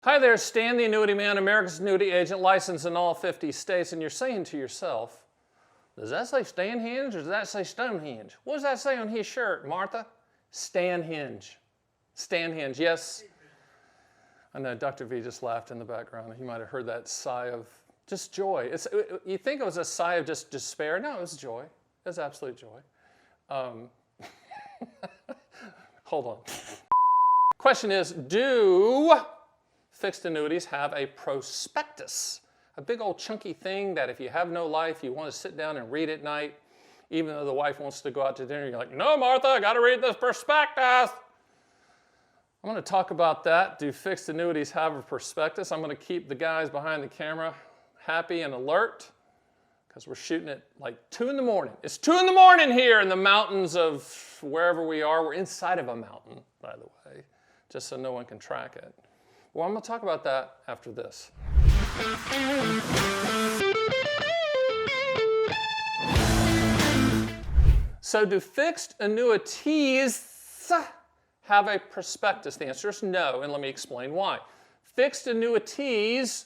Hi there, Stan the Annuity Man, America's annuity agent, licensed in all 50 states, and you're saying to yourself, does that say Stanhenge or does that say Stonehenge? What does that say on his shirt, Martha? Stanhenge. Stanhenge, yes. I know Dr. V just laughed in the background. He might have heard that sigh of just joy. You think it was a sigh of just despair. No, it was joy. It was absolute joy. Hold on. Question is, do fixed annuities have a prospectus? A big old chunky thing that if you have no life, you want to sit down and read at night, even though the wife wants to go out to dinner, you're like, no, Martha, I got to read this prospectus. I'm going to talk about that. Do fixed annuities have a prospectus? I'm going to keep the guys behind the camera happy and alert because we're shooting at like 2 in the morning. It's 2 in the morning here in the mountains of wherever we are. We're inside of a mountain, by the way, just so no one can track it. Well, I'm going to talk about that after this. So do fixed annuities have a prospectus? The answer is no, and let me explain why. Fixed annuities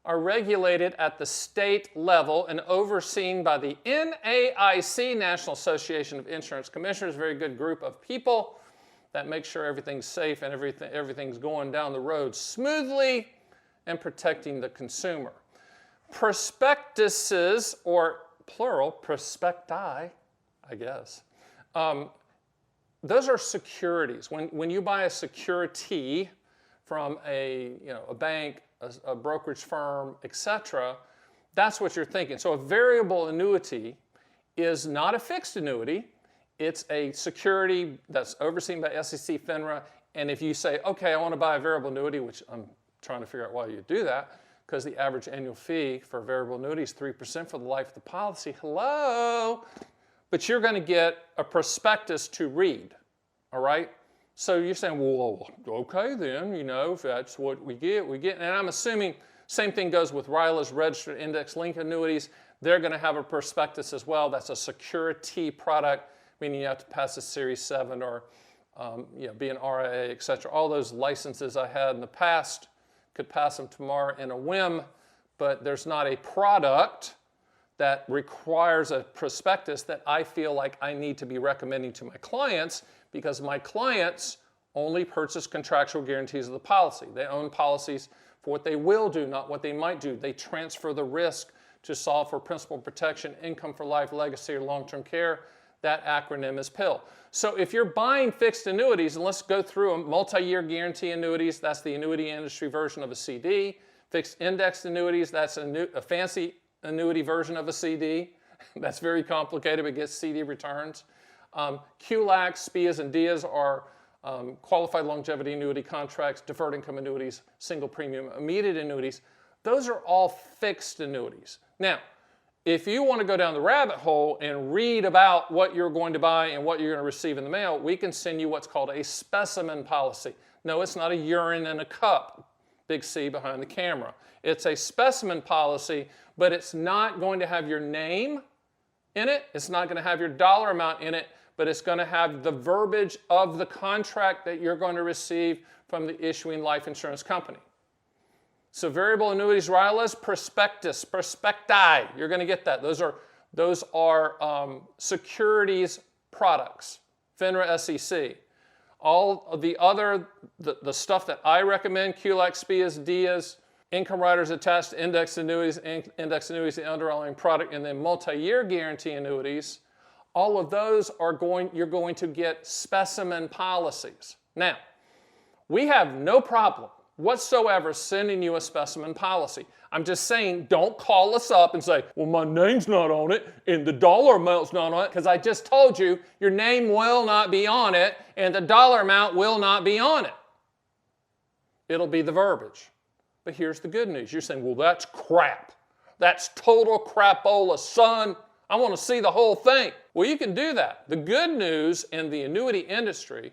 are regulated at the state level and overseen by the NAIC, National Association of Insurance Commissioners, a very good group of people that make sure everything's safe and everything's going down the road smoothly and protecting the consumer. Prospectuses, or plural, prospecti, I guess, those are securities. When you buy a security from a bank, a brokerage firm, etc., that's what you're thinking. So a variable annuity is not a fixed annuity. It's a security that's overseen by SEC, FINRA, and if you say, okay, I want to buy a variable annuity, which I'm trying to figure out why you do that, because the average annual fee for a variable annuity is 3% for the life of the policy. Hello? But you're going to get a prospectus to read, all right? So you're saying, well, okay then, if that's what we get. And I'm assuming same thing goes with RILAs, registered index-linked annuities. They're going to have a prospectus as well. That's a security product, meaning you have to pass a Series 7 or be an RIA, et cetera. All those licenses I had in the past, could pass them tomorrow in a whim, but there's not a product that requires a prospectus that I feel like I need to be recommending to my clients, because my clients only purchase contractual guarantees of the policy. They own policies for what they will do, not what they might do. They transfer the risk to solve for principal protection, income for life, legacy, or long-term care. That acronym is PIL. So if you're buying fixed annuities, and let's go through them, multi-year guarantee annuities, that's the annuity industry version of a CD. Fixed indexed annuities, that's a fancy annuity version of a CD. That's very complicated, but gets CD returns. QLACs, SPIAs, and DIAs are qualified longevity annuity contracts, deferred income annuities, single premium immediate annuities. Those are all fixed annuities. Now, if you want to go down the rabbit hole and read about what you're going to buy and what you're going to receive in the mail, we can send you what's called a specimen policy. No, it's not a urine in a cup, big C behind the camera. It's a specimen policy, but it's not going to have your name in it. It's not going to have your dollar amount in it, but it's going to have the verbiage of the contract that you're going to receive from the issuing life insurance company. So variable annuities, RILAs, prospectus, prospecti, you're going to get that. Those are securities products, FINRA, SEC. All of the other, the stuff that I recommend, QLAC, SPIAs, DIAs, income riders attached to index annuities, the underlying product, and then multi-year guarantee annuities, all of those you're going to get specimen policies. Now, we have no problem whatsoever sending you a specimen policy. I'm just saying, don't call us up and say, well, my name's not on it and the dollar amount's not on it, because I just told you your name will not be on it and the dollar amount will not be on it. It'll be the verbiage. But here's the good news. You're saying, well, that's crap. That's total crapola, son. I want to see the whole thing. Well, you can do that. The good news in the annuity industry,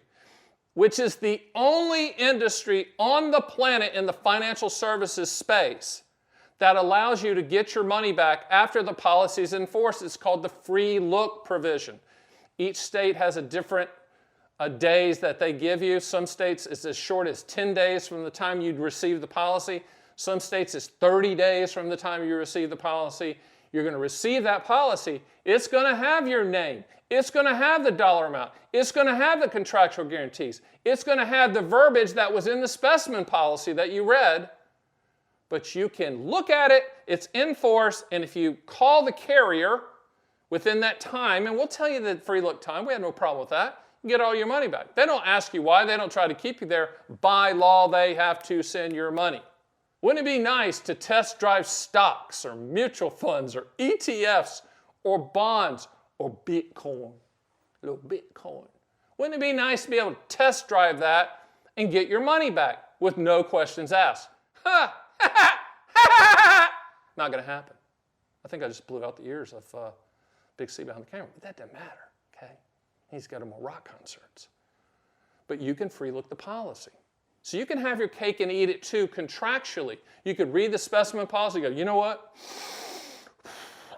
which is the only industry on the planet in the financial services space that allows you to get your money back after the policy is enforced. It's called the free look provision. Each state has a different days that they give you. Some states it's as short as 10 days from the time you'd receive the policy. Some states it's 30 days from the time you receive the policy. You're going to receive that policy. It's going to have your name. It's going to have the dollar amount. It's going to have the contractual guarantees. It's going to have the verbiage that was in the specimen policy that you read. But you can look at it, it's in force, and if you call the carrier within that time, and we'll tell you the free look time, we have no problem with that, you get all your money back. They don't ask you why, they don't try to keep you there. By law, they have to send your money. Wouldn't it be nice to test drive stocks or mutual funds or ETFs or bonds or Bitcoin, a little Bitcoin? Wouldn't it be nice to be able to test drive that and get your money back with no questions asked? Ha! Not going to happen. I think I just blew out the ears of Big C behind the camera, but that doesn't matter, okay? He's got him more rock concerts. But you can free look the policy. So you can have your cake and eat it too contractually. You could read the specimen policy and go, you know what?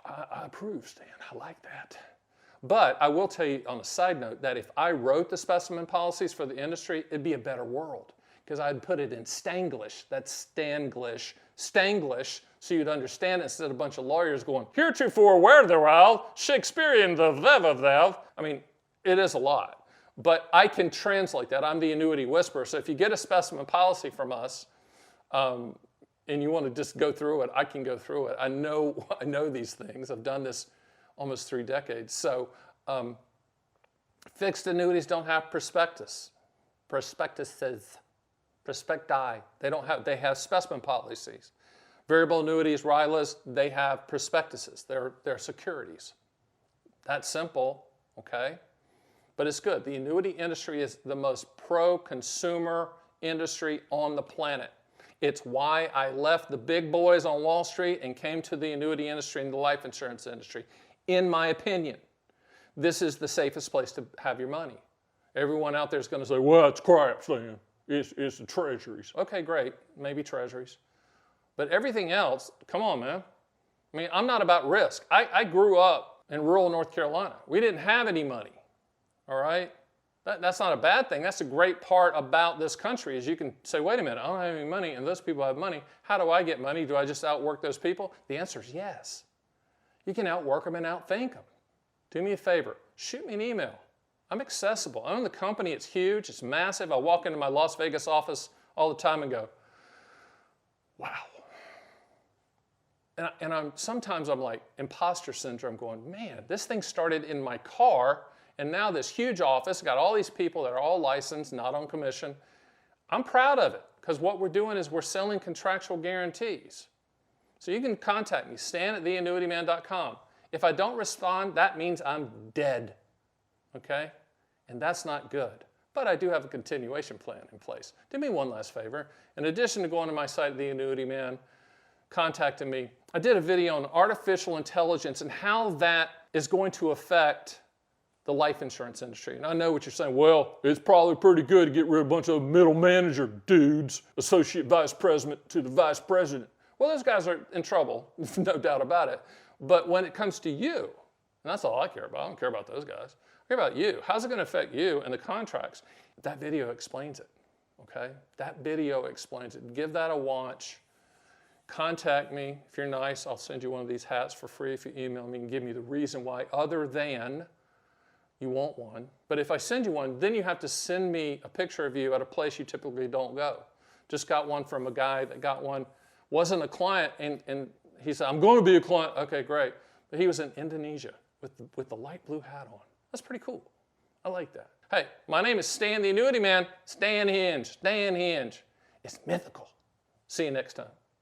I approve, Stan. I like that. But I will tell you on a side note that if I wrote the specimen policies for the industry, it'd be a better world. Because I'd put it in Stanglish, that's Stanglish, Stanglish, so you'd understand it instead of a bunch of lawyers going, heretofore where thou, Shakespearean the thou. I mean, it is a lot. But I can translate that. I'm the annuity whisperer. So if you get a specimen policy from us and you want to just go through it, I can go through it. I know these things. I've done this almost 3 decades. So fixed annuities don't have prospectus. Prospectuses. Prospecti, they have specimen policies. Variable annuities, RILAs, they have prospectuses. They're securities. That's simple, okay? But it's good. The annuity industry is the most pro-consumer industry on the planet. It's why I left the big boys on Wall Street and came to the annuity industry and the life insurance industry. In my opinion, this is the safest place to have your money. Everyone out there is going to say, well, it's crap, Stan. It's the treasuries. Okay, great. Maybe treasuries. But everything else, come on, man. I mean, I'm not about risk. I grew up in rural North Carolina. We didn't have any money, all right? That's not a bad thing. That's a great part about this country is you can say, wait a minute, I don't have any money, and those people have money. How do I get money? Do I just outwork those people? The answer is yes. You can outwork them and outthink them. Do me a favor. Shoot me an email. I'm accessible. I own the company. It's huge. It's massive. I walk into my Las Vegas office all the time and go, wow. And sometimes I'm like imposter syndrome going, man, this thing started in my car and now this huge office, got all these people that are all licensed, not on commission. I'm proud of it because what we're doing is we're selling contractual guarantees. So you can contact me, stan@theannuityman.com. If I don't respond, that means I'm dead, okay? And that's not good. But I do have a continuation plan in place. Do me one last favor. In addition to going to my site, The Annuity Man, contacting me, I did a video on artificial intelligence and how that is going to affect the life insurance industry. And I know what you're saying. Well, it's probably pretty good to get rid of a bunch of middle manager dudes, associate vice president to the vice president. Well, those guys are in trouble, no doubt about it. But when it comes to you, and that's all I care about. I don't care about those guys. I care about you. How's it going to affect you and the contracts? That video explains it, okay? That video explains it. Give that a watch. Contact me. If you're nice, I'll send you one of these hats for free if you email me and give me the reason why other than you want one. But if I send you one, then you have to send me a picture of you at a place you typically don't go. Just got one from a guy that got one, wasn't a client, and he said, I'm going to be a client. Okay, great. But he was in Indonesia with the light blue hat on. That's pretty cool. I like that. Hey, my name is Stan the Annuity Man. Stan Hinge. Stan Hinge. It's mythical. See you next time.